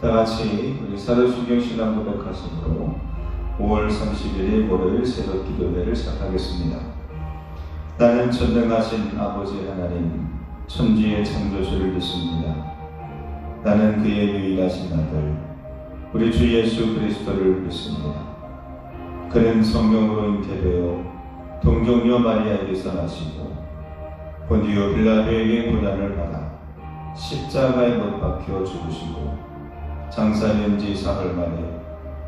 다 같이 우리 사도신경 신앙 고백하심으로 5월 30일의 월요일 새벽 기도회를 시작하겠습니다. 나는 전능하신 아버지 하나님, 천지의 창조주를 믿습니다. 나는 그의 유일하신 아들, 우리 주 예수 그리스도를 믿습니다. 그는 성령으로 잉태되어 동정녀 마리아에게서 나시고 본디오 빌라도에게 고난을 받아 십자가에 못 박혀 죽으시고 장사된 지 사흘 만에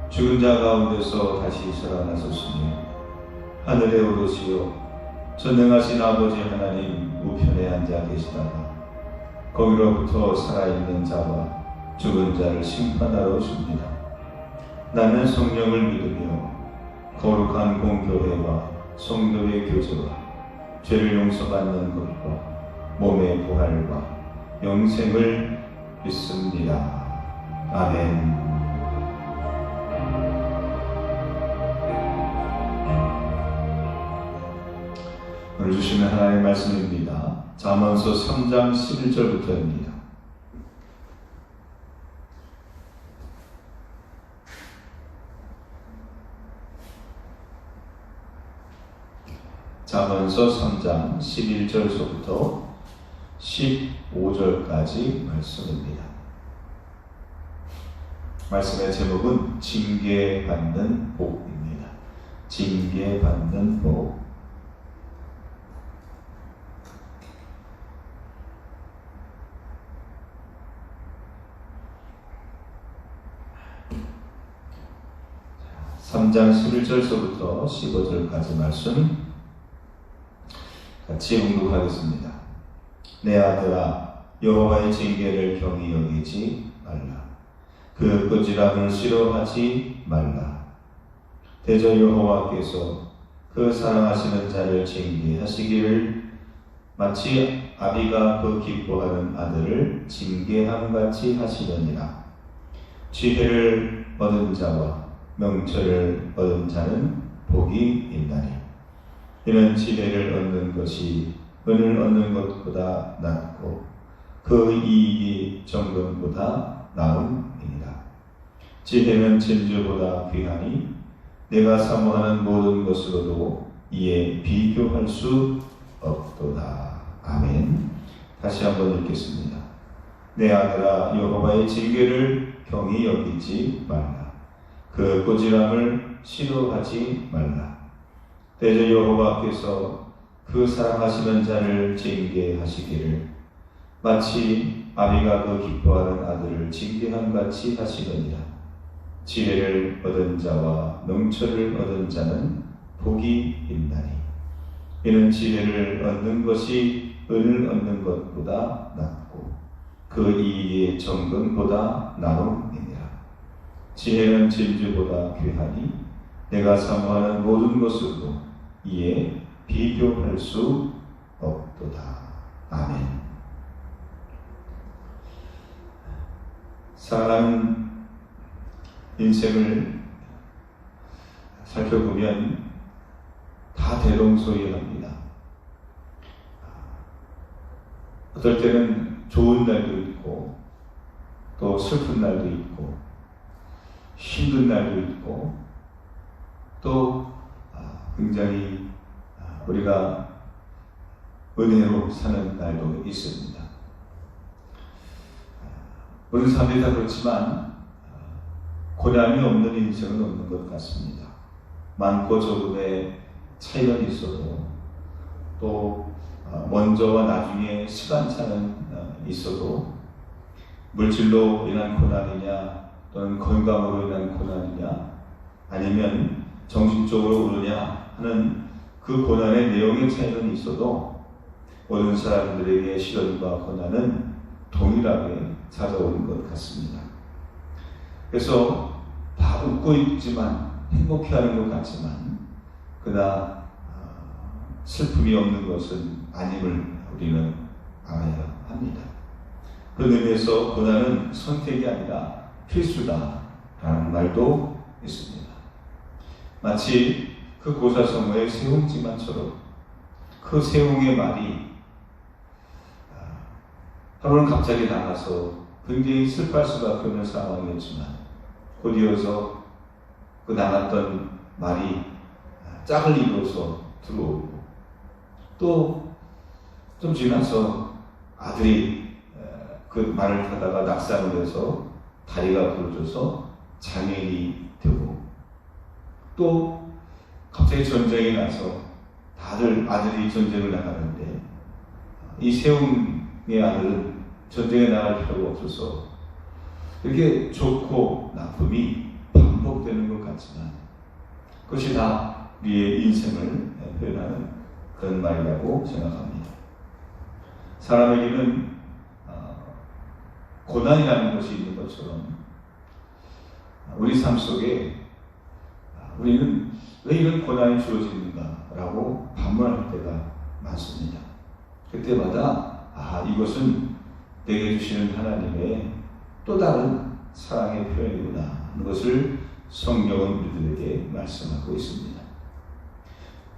죽은 자 가운데서 다시 살아나셨으며 하늘에 오르시어 전능하신 아버지 하나님 우편에 앉아 계시다가 거기로부터 살아있는 자와 죽은 자를 심판하러 오십니다. 나는 성령을 믿으며 거룩한 공교회와 성도의 교제와 죄를 용서받는 것과 몸의 부활과 영생을 믿습니다. 아멘. 오늘 주시는 하나님의 말씀입니다. 잠언서 3장 11절부터입니다. 잠언서 3장 11절서부터 15절까지 말씀입니다. 말씀의 제목은 징계받는 복입니다. 징계받는 복. 자, 3장 11절서부터 15절까지 말씀 같이 봉독하겠습니다. 내 아들아, 여호와의 징계를 경히 여기지 말라. 그 꾸지람을 싫어하지 말라. 대저 여호와께서 그 사랑하시는 자를 징계하시기를 마치 아비가 그 기뻐하는 아들을 징계함같이 하시려니라. 지혜를 얻은 자와 명철을 얻은 자는 복이 있나니 이는 지혜를 얻는 것이 은을 얻는 것보다 낫고 그 이익이 정금보다 나음이니라. 지혜는 진주보다 귀하니 내가 사모하는 모든 것으로도 이에 비교할 수 없도다. 아멘. 다시 한번 읽겠습니다. 내 아들아, 여호와의 징계를 경히 여기지 말라. 그 꾸지람을 싫어하지 말라. 대저 여호와께서 그 사랑하시는 자를 징계하시기를 마치 아비가 그 기뻐하는 아들을 징계함같이 하시느니라. 지혜를 얻은 자와 명철을 얻은 자는 복이 있나니 이는 지혜를 얻는 것이 은을 얻는 것보다 낫고 그 이익의 정금보다 나음이니라. 지혜는 진주보다 귀하니 내가 사모하는 모든 것으로도 이에 비교할 수 없도다. 아멘. 사람 인생을 살펴보면 다 대동소이합니다. 어떨 때는 좋은 날도 있고 또 슬픈 날도 있고 힘든 날도 있고 또 굉장히 우리가 은혜로 사는 날도 있습니다. 모든 사람들이 다 그렇지만 고난이 없는 인생은 없는 것 같습니다. 많고 적음의 차이는 있어도 또 먼저와 나중에 시간차는 있어도 물질로 인한 고난이냐 또는 건강으로 인한 고난이냐 아니면 정신적으로 오느냐 하는 그 고난의 내용의 차이는 있어도 모든 사람들에게 시련과 고난은 동일하게 찾아오는 것 같습니다. 그래서 다 웃고 있지만 행복해하는 것 같지만 그러나 슬픔이 없는 것은 아님을 우리는 알아야 합니다. 그런 의미에서 고난은 선택이 아니라 필수다라는 말도 있습니다. 마치 그 고사성어의 세홍지만처럼 그 세홍의 말이 하루는 갑자기 나가서 굉장히 슬퍼할 수밖에 없는 상황이었지만 곧이어서 그 나갔던 말이 짝을 이루어서 들어오고 또 좀 지나서 아들이 그 말을 타다가 낙상을 해서 다리가 부러져서 장애인이 되고 또 갑자기 전쟁이 나서 다들 아들이 전쟁을 나가는데 이 세웅의 아들은 전쟁에 나갈 필요가 없어서 이렇게 좋고 나쁨이 반복되는 것 같지만 그것이 다 우리의 인생을 표현하는 그런 말이라고 생각합니다. 사람에게는 고난이라는 것이 있는 것처럼 우리 삶 속에 우리는 왜 이런 고난이 주어지는가라고 반문할 때가 많습니다. 그때마다 이것은 내게 주시는 하나님의 또 다른 사랑의 표현이구나 하는 것을 성경은 우리들에게 말씀하고 있습니다.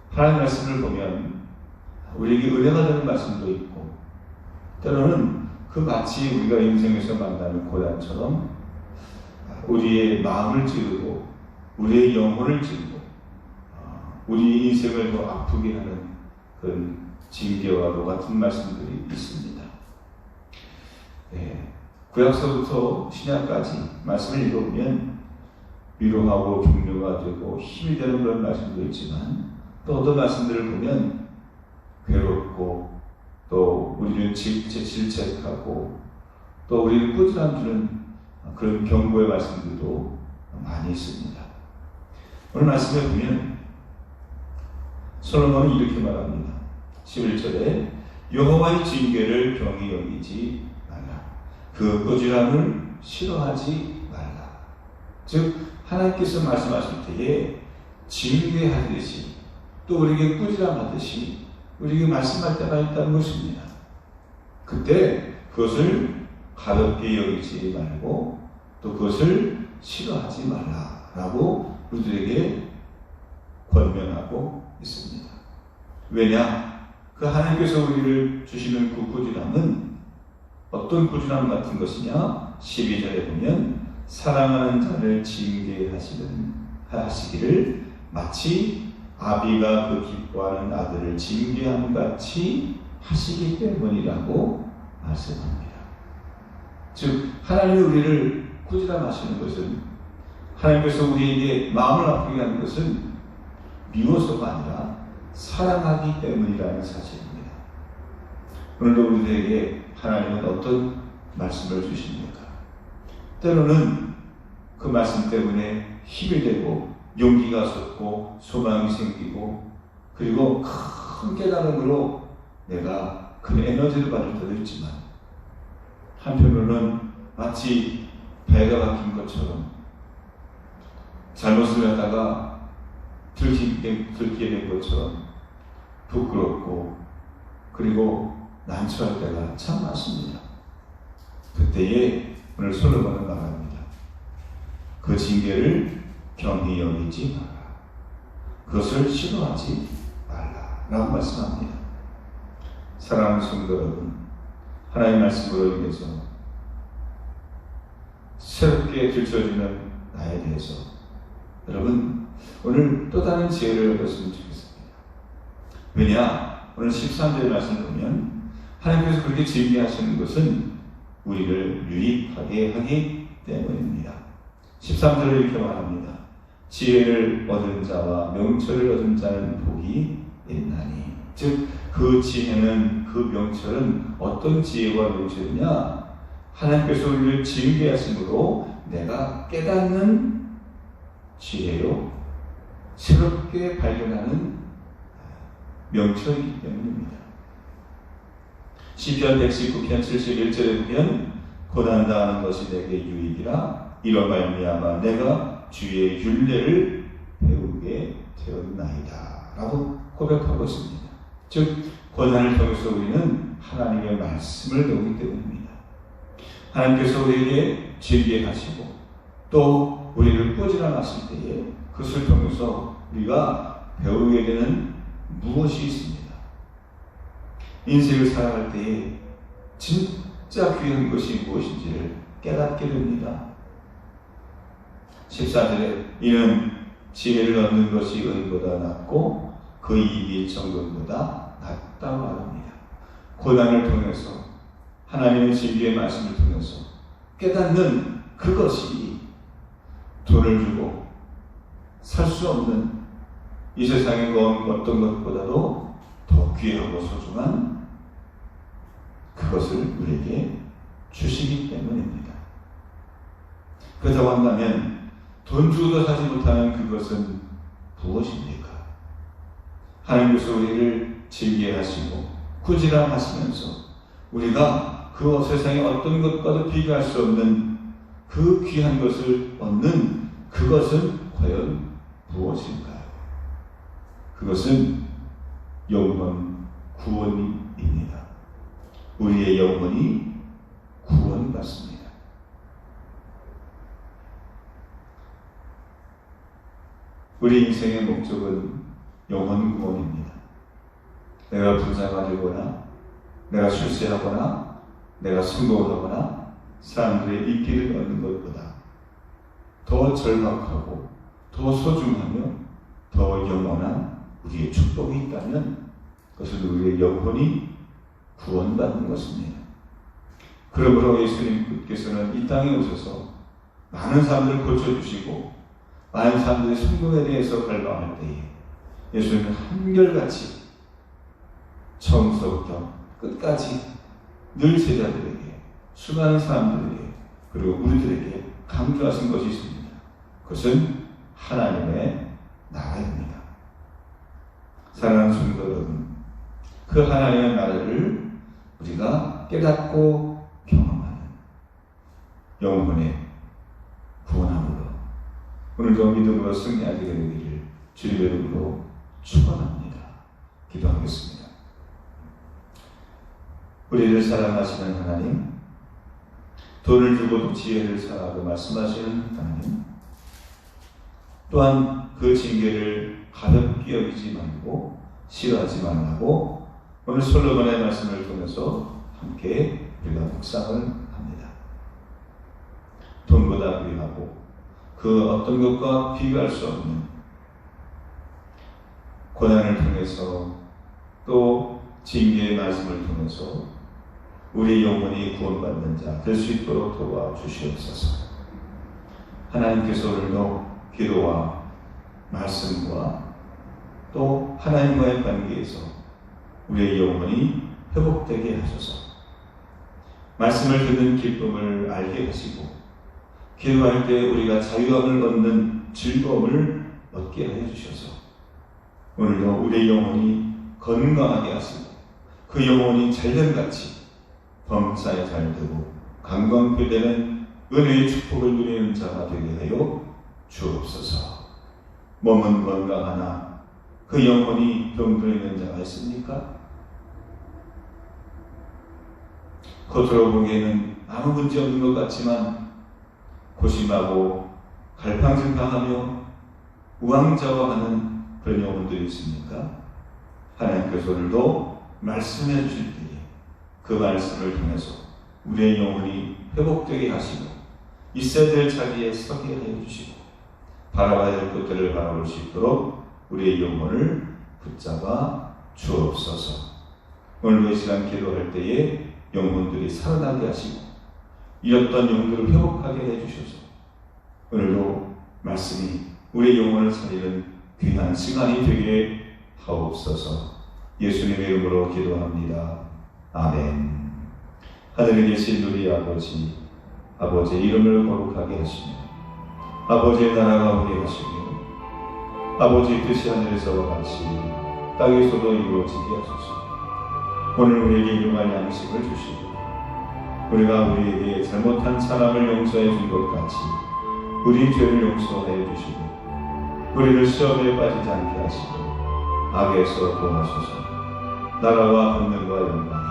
하나님의 말씀을 보면 우리에게 은혜가 되는 말씀도 있고 때로는 그 마치 우리가 인생에서 만나는 고난처럼 우리의 마음을 찌르고 우리의 영혼을 찌르고 우리 인생을 더 아프게 하는 그런 징계와도 같은 말씀들이 있습니다. 구약서부터 신약까지 말씀을 읽어보면 위로하고 격려가 되고 힘이 되는 그런 말씀도 있지만 또 어떤 말씀들을 보면 괴롭고 또 우리를 질책하고 또 우리를 꾸지람 주는 그런 경고의 말씀들도 많이 있습니다. 오늘 말씀에 보면 솔로몬은 이렇게 말합니다. 11절에 여호와의 징계를 경히 여기지 말라. 그 꾸지람을 싫어하지 말라. 즉 하나님께서 말씀하실 때에 징계하듯이 또 우리에게 꾸지람하듯이 우리에게 말씀할 때가 있다는 것입니다. 그때 그것을 가볍게 여기지 말고 또 그것을 싫어하지 말라라고 우리들에게 권면하고 있습니다. 왜냐? 그 하나님께서 우리를 주시는 그 꾸지람은 어떤 꾸지람 같은 것이냐? 12절에 보면 사랑하는 자를 징계하시기를 마치 아비가 그 기뻐하는 아들을 징계함 같이 하시기 때문이라고 말씀합니다. 즉 하나님이 우리를 꾸지람하시는 것은 하나님께서 우리에게 마음을 아프게 하는 것은 미워서가 아니라 사랑하기 때문이라는 사실입니다. 오늘도 우리에게 하나님은 어떤 말씀을 주십니까? 때로는 그 말씀 때문에 힘이 되고 용기가 솟고 소망이 생기고 그리고 큰 깨달음으로 내가 큰 에너지를 받을 때도 있지만 한편으로는 마치 배가 막힌 것처럼 잘못을 하다가 들키게 된 것처럼 부끄럽고 그리고 난처할 때가 참 많습니다. 그때에 오늘 솔로몬은 말합니다. 그 징계를 경히 여기지 마라. 그것을 싫어하지 말라 라고 말씀합니다. 사랑하는 성도 여러분, 하나님의 말씀으로 인해서 새롭게 들춰지는 나에 대해서 여러분 오늘 또 다른 지혜를 얻었으면 좋겠습니다. 왜냐? 오늘 13절의 말씀을 보면 하나님께서 그렇게 징계하시는 것은 우리를 유익하게 하기 때문입니다. 13절을 이렇게 말합니다. 지혜를 얻은 자와 명철을 얻은 자는 복이 있나니. 즉 그 지혜는 그 명철은 어떤 지혜와 명철이냐? 하나님께서 우리를 징계하심으로 내가 깨닫는 지혜요 새롭게 발견하는 명철이기 때문입니다. 시편 119편 71절에 보면 고난당하는 것이 내게 유익이라 이로 말미암아 내가 주의 율례를 배우게 되었나이다 라고 고백하고 있습니다. 즉 고난을 통해서 우리는 하나님의 말씀을 배우기 때문입니다. 하나님께서 우리에게 징계하시고 또 우리를 꾸지람하실 때에 그것을 통해서 우리가 배우게 되는 무엇이 있습니다. 인생을 살아갈 때에 진짜 진짜 귀한 것이 무엇인지를 깨닫게 됩니다. 14절에 이는 지혜를 얻는 것이 은보다 낫고 그 이익이 정금보다 낫다고 말합니다. 고난을 통해서 하나님의 진리의 말씀을 통해서 깨닫는 그것이 돈을 주고 살 수 없는 이 세상의 어떤 것보다도 더 귀하고 소중한 그것을 우리에게 주시기 때문입니다. 그렇다고 한다면 돈 주고도 사지 못하는 그것은 무엇입니까? 하나님께서 우리를 즐기게 하시고 꾸지람하시면서 우리가 그 세상의 어떤 것과도 비교할 수 없는 그 귀한 것을 얻는 그것은 과연 무엇일까요? 그것은 영원 구원입니다. 우리의 영혼이 구원받습니다. 우리 인생의 목적은 영혼 구원입니다. 내가 부자가 되거나 내가 출세하거나 내가 성공하거나 사람들의 인기를 얻는 것보다 더 절박하고 더 소중하며 더 영원한 우리의 축복이 있다면 그것은 우리의 영혼이 구원받는 것입니다. 그러므로 예수님께서는 이 땅에 오셔서 많은 사람들을 고쳐주시고 많은 사람들의 성공에 대해서 갈망할 때에 예수님은 한결같이 처음부터 끝까지 늘 제자들에게 수많은 사람들에게 그리고 우리들에게 강조하신 것이 있습니다. 그것은 하나님의 나라입니다. 사랑하는 성도 여러분, 그 하나님의 나라를 우리가 깨닫고 경험하는 영혼의 구원함으로 오늘도 믿음으로 승리하게 되기를 주님의 이름으로 축원합니다. 기도하겠습니다. 우리를 사랑하시는 하나님, 돈을 주고도 지혜를 사라고 말씀하시는 하나님, 또한 그 징계를 가볍게 여기지 말고 싫어하지 말라고 오늘 솔로몬의 말씀을 통해서 함께 우리가 묵상을 합니다. 돈보다 귀하고 그 어떤 것과 비교할 수 없는 고난을 통해서 또 징계의 말씀을 통해서 우리 영혼이 구원받는 자 될 수 있도록 도와주시옵소서. 하나님께서 오늘도 기도와 말씀과 또 하나님과의 관계에서 우리의 영혼이 회복되게 하소서. 말씀을 듣는 기쁨을 알게 하시고 기도할 때 우리가 자유함을 얻는 즐거움을 얻게 하여 주셔서 오늘도 우리의 영혼이 건강하게 하시고 그 영혼이 잘됨같이 범사에 잘되고 강건표되는 은혜의 축복을 누리는 자가 되게 하여 주옵소서. 몸은 건강하나 그 영혼이 병들어 있는 자가 있습니까? 겉으로 보기에는 아무 문제 없는 것 같지만 고심하고 갈팡질팡하며 우왕좌왕하는 그런 영혼들이 있습니까? 하나님께서 오늘도 말씀해 주실 때에 그 말씀을 통해서 우리의 영혼이 회복되게 하시고 있어야 될 자리에 서게 해 주시고 바라봐야 될 것들을 바라볼 수 있도록 우리의 영혼을 붙잡아 주옵소서. 오늘도 이 시간 기도할 때에 영혼들이 살아나게 하시고 잃었던 영혼들을 회복하게 해 주셔서 오늘도 말씀이 우리의 영혼을 살리는 귀한 시간이 되게 하옵소서. 예수님의 이름으로 기도합니다. 아멘. 하늘에 계신 우리 아버지, 아버지의 이름을 거룩하게 하시며 아버지의 나라가 오게 하시며 아버지의 뜻이 하늘에서와 같이 땅에서도 이루어지게 하소서. 오늘 우리에게 일용할 양식을 주시고 우리가 우리에게 잘못한 사람을 용서해 준 것 같이 우리 죄를 용서해 주시고 우리를 시험에 빠지지 않게 하시고 악에서 구원하소서. 나라와 권능과 영광이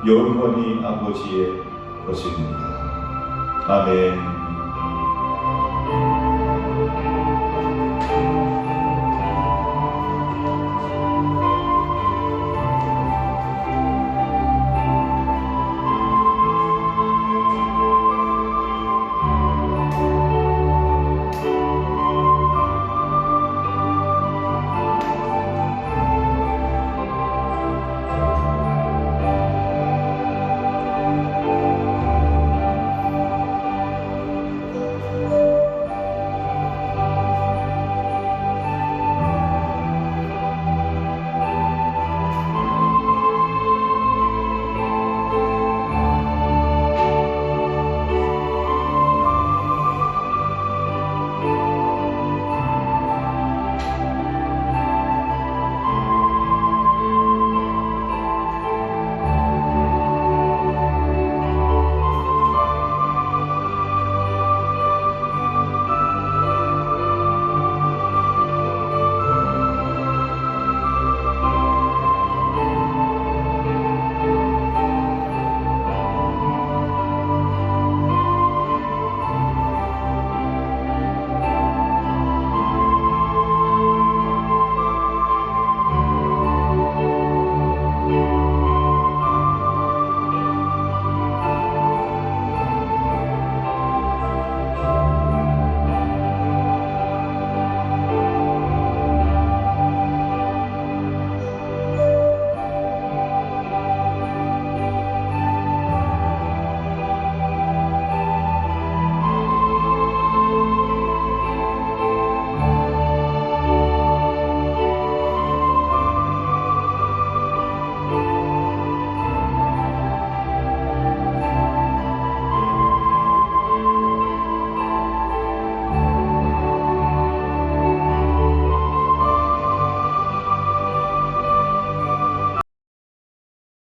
영원히 아버지의 것입니다. 아멘.